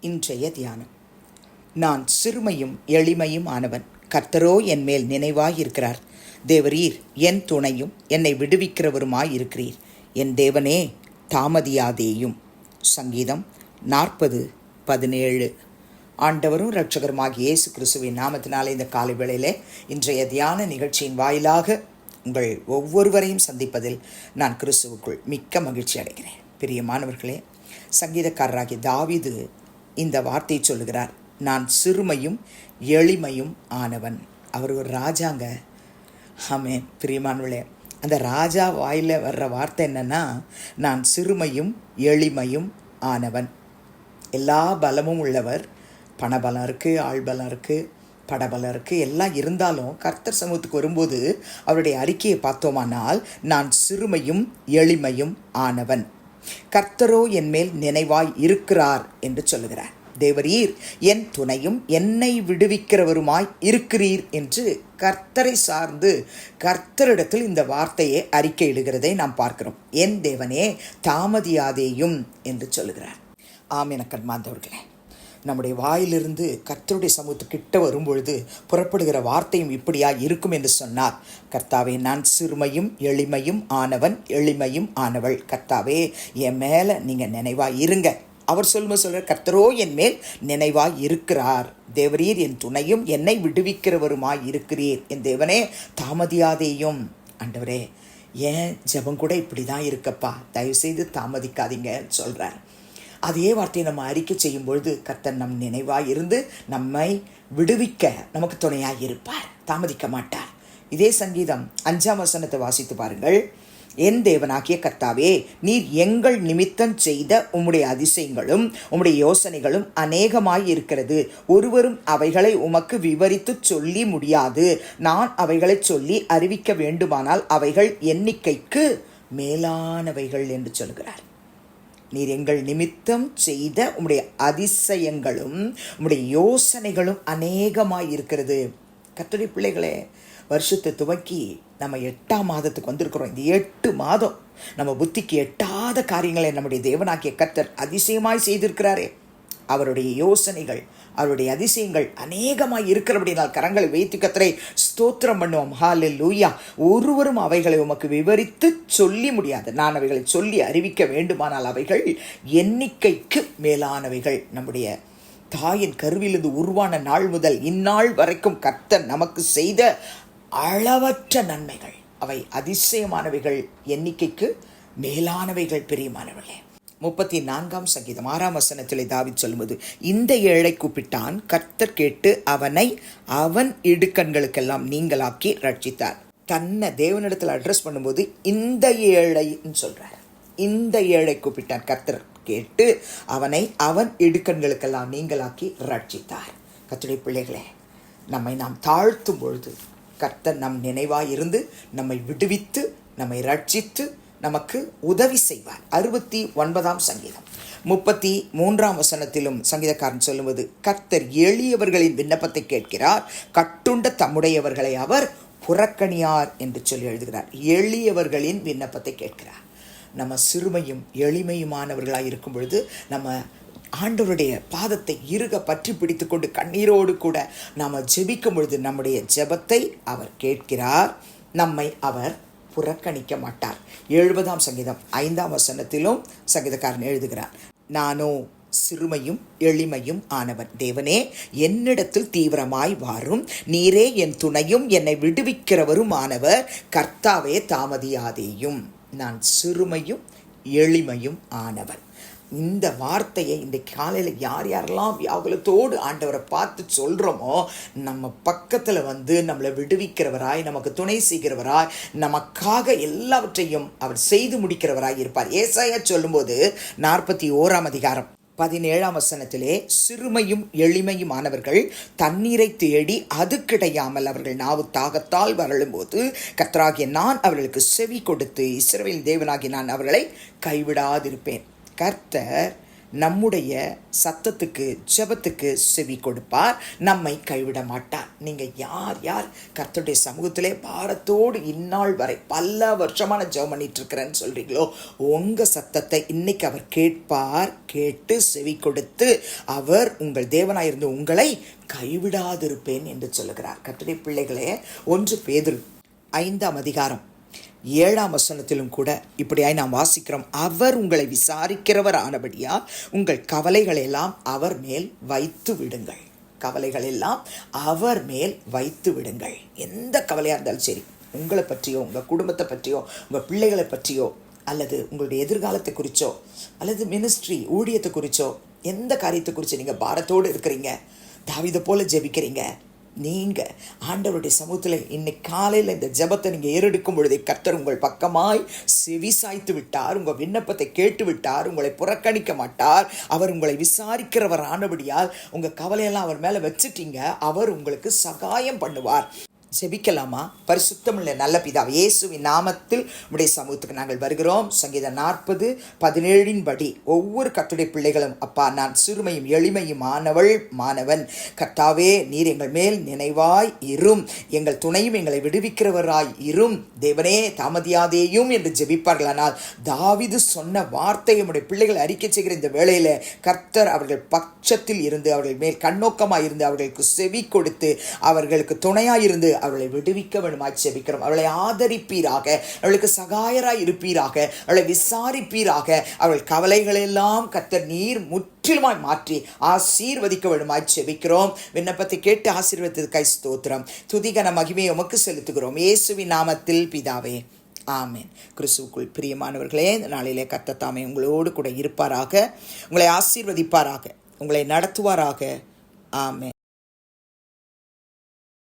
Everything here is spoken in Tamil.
இன்றைய தியானம். நான் சிறுமையும் எளிமையும் ஆனவன், கர்த்தரோ என் மேல் நினைவாயிருக்கிறார். தேவரீர் என் துணையும் என்னை விடுவிக்கிறவருமாயிருக்கிறீர். என் தேவனே தாமதியாதேயும். சங்கீதம் 40:17. ஆண்டவரும் இரட்சகருமாகிய இயேசு கிறிஸ்துவின் நாமத்தினாலே இந்த காலை வேளையிலே இன்றைய தியான நிகழ்ச்சியின் வாயிலாக உங்கள் ஒவ்வொருவரையும் சந்திப்பதில் நான் கிறிஸ்துவுக்குள் மிக்க மகிழ்ச்சி அடைகிறேன். பிரியமானவர்களே, சங்கீதக்காரராகிய தாவீது இந்த வார்த்தையை சொல்லுகிறார், நான் சிறுமையும் எளிமையும் ஆனவன். அவர் ஒரு ராஜாங்க. ஆமென். பிரியமானவர்களே, அந்த ராஜா வாயில் வர்ற வார்த்தை என்னன்னா, நான் சிறுமையும் எளிமையும் ஆனவன். எல்லா பலமும் உள்ளவர். பணபலம் இருக்குது, ஆள்பலம் இருக்குது, படபலம் இருக்குது, எல்லாம் இருந்தாலும் கர்த்தர் சமூகத்துக்கு வரும்போது அவருடைய அறிக்கையை பார்த்தோமானால், நான் சிறுமையும் எளிமையும் ஆனவன், கர்த்தரோ என் மேல் நினைவாய் இருக்கிறார் என்று சொல்லுகிறார். தேவரீர் என் துணையும் என்னை விடுவிக்கிறவருமாய் இருக்கிறீர் என்று கர்த்தரை சார்ந்து கர்த்தரிடத்தில் இந்த வார்த்தையை அறிக்கையிடுகிறதை நாம் பார்க்கிறோம். என் தேவனே தாமதியாதேயும் என்று சொல்லுகிறார். ஆம், என கண்மாந்தவர்களே, நம்முடைய வாயிலிருந்து கர்த்தருடைய சமூகத்துக்கிட்ட வரும்பொழுது புறப்படுகிற வார்த்தையும் இப்படியா இருக்கும் என்று சொன்னார். கர்த்தாவே, நான் சிறுமையும் எளிமையும் ஆனவன், எளிமையும் ஆனவள். கர்த்தாவே, என் மேலே நீங்கள் நினைவாய் இருங்க. அவர் சொல்ற கர்த்தரோ என் மேல் நினைவாய் இருக்கிறார். தேவரீர் என் துணையும் என்னை விடுவிக்கிறவருமாய் இருக்கிறீர். என் தேவனே தாமதியாதேயும். ஆண்டவரே, ஏன் ஜெபம் கூட இப்படி தான் இருக்கப்பா, தயவுசெய்து தாமதிக்காதீங்க சொல்கிறார். அதே வார்த்தையை நம்ம அறிக்கை செய்யும் பொழுது கர்த்தர் நம் நினைவாய் இருந்து நம்மை விடுவிக்க நமக்கு துணையாக இருப்பார், தாமதிக்க மாட்டார். இதே சங்கீதம் 5 வாசித்து பாருங்கள். என் தேவனாகிய கர்த்தாவே, நீர் எங்கள் நிமித்தம் செய்த உம்முடைய அதிசயங்களும் உம்முடைய யோசனைகளும் அநேகமாய் இருக்கிறது. ஒருவரும் அவைகளை உமக்கு விவரித்து சொல்லி முடியாது. நான் அவைகளை சொல்லி அறிவிக்க வேண்டுமானால் அவைகள் எண்ணிக்கைக்கு மேலானவைகள் என்று சொல்கிறார். நீர் எங்கள் நிமித்தம் செய்த உம்முடைய அதிசயங்களும் உம்முடைய யோசனைகளும் அநேகமாய் இருக்கிறது. கர்த்தருடைய பிள்ளைகளே, வருஷத்தை துவக்கி நம்ம 8ஆம் மாதத்துக்கு வந்திருக்கிறோம். இந்த 8 மாதம் நம்ம புத்திக்கு எட்டாத காரியங்களை நம்முடைய தேவனாகிய கர்த்தர் அதிசயமாய் செய்திருக்கிறாரே. அவருடைய யோசனைகள், அவருடைய அதிசயங்கள் அநேகமாய் இருக்கிறபடினால் கரங்களை வைத்து கர்த்தரை ஸ்தோத்திரம் பண்ணுவோம். ஹல்லேலூயா. ஒருவரும் அவைகளை உமக்கு விவரித்து சொல்லி முடியாது. நான் அவைகளை சொல்லி அறிவிக்க வேண்டுமானால் அவைகள் எண்ணிக்கைக்கு மேலானவைகள். நம்முடைய தாயின் கருவிலிருந்து உருவான நாள் முதல் இந்நாள் வரைக்கும் கர்த்தர் நமக்கு செய்த அளவற்ற நன்மைகள், அவை அதிசயமானவைகள், எண்ணிக்கைக்கு மேலானவைகள். பிரியமானவர்களே, 34 சங்கீதம் 6 தாவீது சொல்லும்போது, இந்த ஏழை கூப்பிட்டான், கர்த்தர் கேட்டு அவனை அவன் இடுக்கண்களுக்கெல்லாம் நீங்களாக்கி ரட்சித்தார். தன்னை தேவனிடத்தில் அட்ரஸ் பண்ணும்போது இந்த ஏழைன்னு சொல்றார். இந்த ஏழை கூப்பிட்டான், கர்த்தர் கேட்டு அவனை அவன் இடுக்கண்களுக்கெல்லாம் நீங்களாக்கி ரட்சித்தார். கர்த்தருடைய பிள்ளைகளே, நம்மை நாம் தாழ்த்தும் பொழுது கர்த்தர் நம் நினைவாய் இருந்து நம்மை விடுவித்து நம்மை ரட்சித்து நமக்கு உதவி செய்வார். 69 சங்கீதம் 33 சங்கீதக்காரன் சொல்லுவது, கர்த்தர் எளியவர்களின் விண்ணப்பத்தை கேட்கிறார், கட்டுண்ட தம்முடையவர்களை அவர் புறக்கணியார் என்று சொல்லி எழுதுகிறார். எளியவர்களின் விண்ணப்பத்தை கேட்கிறார். நம்ம சிறுமையும் எளிமையுமானவர்களாக இருக்கும் பொழுது நம்ம ஆண்டவருடைய பாதத்தை இறுக பற்றி பிடித்து கொண்டு கண்ணீரோடு கூட நாம் ஜெபிக்கும் பொழுது நம்முடைய ஜெபத்தை அவர் கேட்கிறார், நம்மை அவர் புறக்கணிக்க மாட்டார். 70 சங்கீதம் 5 சங்கீதக்காரன் எழுதுகிறார், நானோ சிறுமையும் எளிமையும் ஆனவன். தேவனே, என்னிடத்தில் தீவிரமாய் வாரும். நீரே என் துணையும் என்னை விடுவிக்கிறவரும் ஆனவர். கர்த்தாவே தாமதியாதேயும். நான் சிறுமையும் எளிமையும் ஆனவன். இந்த வார்த்தையை இந்த காலையில் யார் யாரெல்லாம் வியாகுலத்தோடு ஆண்டவரை பார்த்து சொல்கிறோமோ, நம்ம பக்கத்தில் வந்து நம்மளை விடுவிக்கிறவராய், நமக்கு துணை செய்கிறவராய், நமக்காக எல்லாவற்றையும் அவர் செய்து முடிக்கிறவராய் இருப்பார். ஏசாயா சொல்லும்போது 41 சிறுமையும் எளிமையுமானவர்கள் தண்ணீரை தேடி அது கிடையாமல் அவர்கள் நாவு தாகத்தால் வரலும்போது கர்த்தராகிய நான் அவர்களுக்கு செவி கொடுத்து இஸ்ரவேல் தேவனாகிய நான் அவர்களை கைவிடாதிருப்பேன். கர்த்தர் நம்முடைய சத்தத்துக்கு ஜெபத்துக்கு செவி கொடுப்பார், நம்மை கைவிட மாட்டார். நீங்கள் யார் யார் கர்த்தருடைய சமூகத்திலே பாரத்தோடு இந்நாள் வரை பல வருஷமான ஜெபம் பண்ணிட்டு இருக்கிறேன்னு சொல்றீங்களோ, உங்கள் சத்தத்தை இன்னைக்கு அவர் கேட்பார். கேட்டு செவி கொடுத்து அவர் உங்கள் தேவனாயிருந்து உங்களை கைவிடாதிருப்பேன் என்று சொல்லுகிறார். கர்த்தருடைய பிள்ளைகளே, 1 பேதுரு 5ஆம் அதிகாரம் 7ஆம் வசனத்திலும் கூட இப்படியாய் நாம் வாசிக்கிறோம். அவர் உங்களை விசாரிக்கிறவர் ஆனபடியா உங்கள் கவலைகளை எல்லாம் அவர் மேல் வைத்து விடுங்கள். கவலைகள் எல்லாம் அவர் மேல் வைத்து விடுங்கள். எந்த கவலையாக இருந்தாலும் சரி, உங்களை பற்றியோ, உங்கள் குடும்பத்தை பற்றியோ, உங்கள் பிள்ளைகளை பற்றியோ, அல்லது உங்களுடைய எதிர்காலத்தை குறிச்சோ, அல்லது மினிஸ்ட்ரி ஊழியத்தை குறிச்சோ, எந்த காரியத்தை குறித்து நீங்கள் பாரத்தோடு இருக்கிறீங்க, தாவீதை போல ஜெபிக்கிறீங்க, நீங்கள் ஆண்டவருடைய சமூகத்தில் இன்னைக்கு காலையில் இந்த ஜெபத்தை நீங்கள் ஏறெடுக்கும் பொழுதே கர்த்தர் உங்கள் பக்கமாய் செவி சாய்த்து விட்டார். உங்கள் விண்ணப்பத்தை கேட்டு விட்டார். உங்களை புறக்கணிக்க மாட்டார். அவர் உங்களை விசாரிக்கிறவர் ஆனபடியால் உங்கள் கவலையெல்லாம் அவர் மேலே வச்சுட்டீங்க. அவர் உங்களுக்கு சகாயம் பண்ணுவார். ஜெபிக்கலாமா? பரிசுத்தமுள்ள நல்ல பிதாவே, இயேசுவின் நாமத்தில் உம்முடைய சமூகத்துக்கு நாங்கள் வருகிறோம். சங்கீதம் 40:17 படி ஒவ்வொரு கர்த்தருடைய பிள்ளைகளும், அப்பா, நான் சிறுமையும் எளிமையும் மாணவன், கர்த்தாவே, நீர் எங்கள் மேல் நினைவாய் இரும், எங்கள் துணையும் எங்களை விடுவிக்கிறவராய் இரும், தேவனே தாமதியாதேயும் என்று ஜெபிப்பார்களானால், தாவீது சொன்ன வார்த்தை நம்முடைய பிள்ளைகள் அறிக்கை செய்கிற இந்த வேளையில கர்த்தர் அவர்கள் பட்சத்தில் இருந்து, அவர்கள் மேல் கண்ணோக்கமாய் இருந்து, அவர்களுக்கு செவி கொடுத்து, அவர்களுக்கு துணையாயிருந்து அவளை விடுவிக்க வேண்டுமாய் ஜெபிக்கிறோம். அவளை ஆதரிப்பீராக, அவளுக்கு சகாயராய் இருப்பீராக, அவளை விசாரிப்பீராக. அவள் கவலைகளெல்லாம் கர்த்தர் நீர் முற்றிலுமாய் மாற்றி ஆசீர்வதிக்க வேண்டுமாய் ஜெபிக்கிறோம். விண்ணப்பத்தை கேட்டு ஆசீர்வதித்ததுக்காய் ஸ்தோத்திரம். துதிகன மகிமையை உமக்கு செலுத்துகிறோம் இயேசுவின் நாமத்தில் பிதாவே, ஆமென். கிறிஸ்துவுக்குள் பிரியமானவர்களே, இந்த நாளிலே கர்த்தர் தாமே உங்களோடு கூட இருப்பாராக, உங்களை ஆசீர்வதிப்பாராக, உங்களை நடத்துவாராக. ஆமென்.